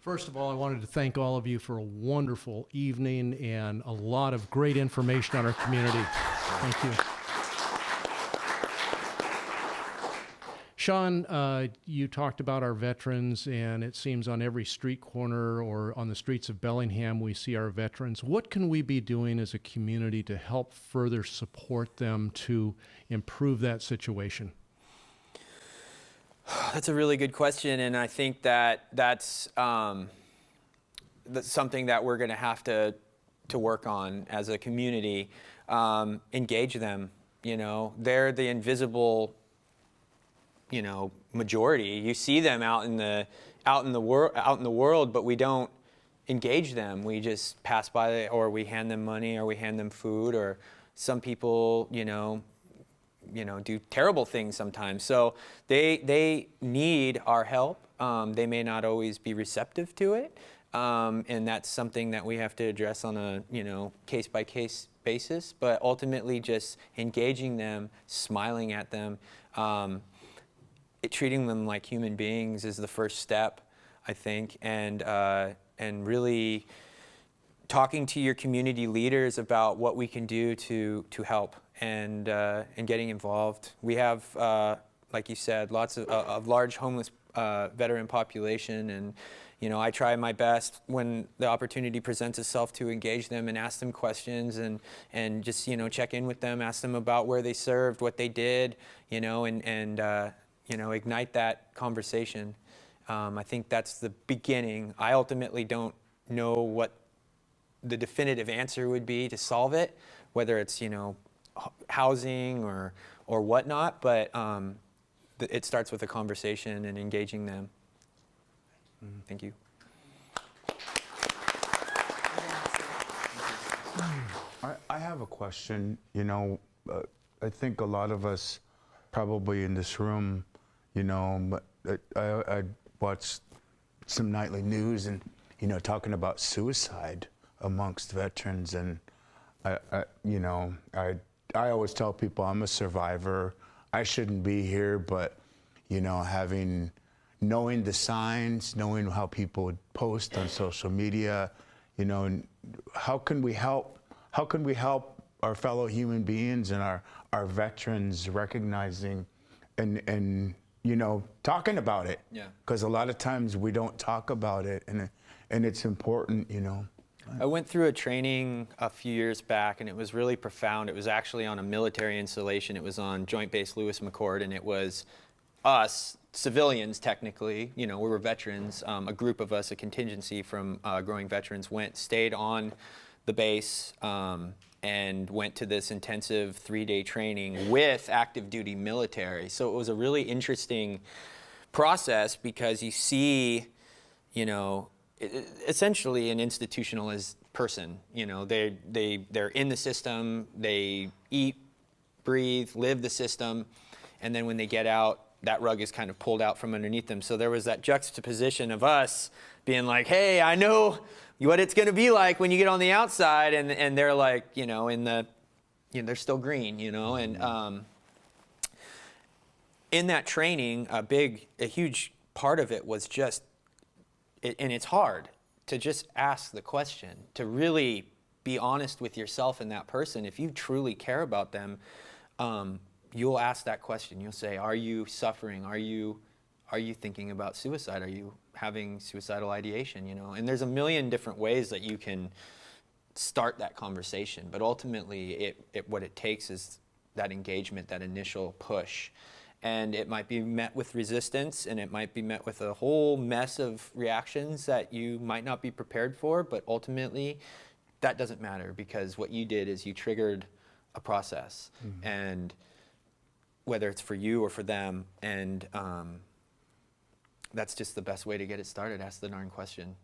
First of all, I wanted to thank all of you for a wonderful evening and a lot of great information on our community. Thank you. Sean, you talked about our veterans, and it seems on every street corner or on the streets of Bellingham, we see our veterans. What can we be doing as a community to help further support them to improve that situation? That's a really good question, and I think that that's something that we're going to have to work on as a community. Engage them. You know, they're the invisible, you know, majority. You see them out in the world, but we don't engage them. We just pass by, or we hand them money, or we hand them food, or some people, you know, do terrible things sometimes. So they need our help. They may not always be receptive to it, and that's something that we have to address on a, you know, case-by-case basis. But ultimately, just engaging them, smiling at them, treating them like human beings is the first step, I think, and really talking to your community leaders about what we can do to help, and getting involved. We have, like you said, lots of large homeless veteran population, and you know, I try my best when the opportunity presents itself to engage them and ask them questions, and just, you know, check in with them, ask them about where they served, what they did, you know, and you know, ignite that conversation. I think that's the beginning. I ultimately don't know what the definitive answer would be to solve it, whether it's, you know, housing or whatnot, but it starts with a conversation and engaging them. Thank you. I have a question. You know, I think a lot of us probably in this room, you know, I watched some nightly news and, you know, talking about suicide amongst veterans, and you know, I always tell people I'm a survivor. I shouldn't be here, but, you know, knowing the signs, knowing how people post on social media, you know, how can we help our fellow human beings and our veterans recognizing and you know, talking about it? Yeah. Because a lot of times we don't talk about it, and it's important, you know. I went through a training a few years back, and it was really profound. It was actually on a military installation. It was on Joint Base Lewis McChord, and it was us, civilians technically, you know, we were veterans. A group of us, a contingency from growing veterans, stayed on the base, and went to this intensive 3-day training with active duty military. So it was a really interesting process, because you see, you know, essentially an institutionalized person. You know, they're in the system, they eat, breathe, live the system, and then when they get out, that rug is kind of pulled out from underneath them. So there was that juxtaposition of us being like, hey, I know what it's going to be like when you get on the outside, and they're like, you know, they're still green, you know, and in that training, a huge part of it was just, and it's hard to just ask the question, to really be honest with yourself and that person. If you truly care about them, you'll ask that question. You'll say, are you suffering? Are you thinking about suicide? Are you having suicidal ideation? You know, and there's a million different ways that you can start that conversation, but ultimately what it takes is that engagement, that initial push. And it might be met with resistance, and it might be met with a whole mess of reactions that you might not be prepared for, but ultimately that doesn't matter, because what you did is you triggered a process. Mm-hmm. And whether it's for you or for them, and that's just the best way to get it started. Ask the darn question.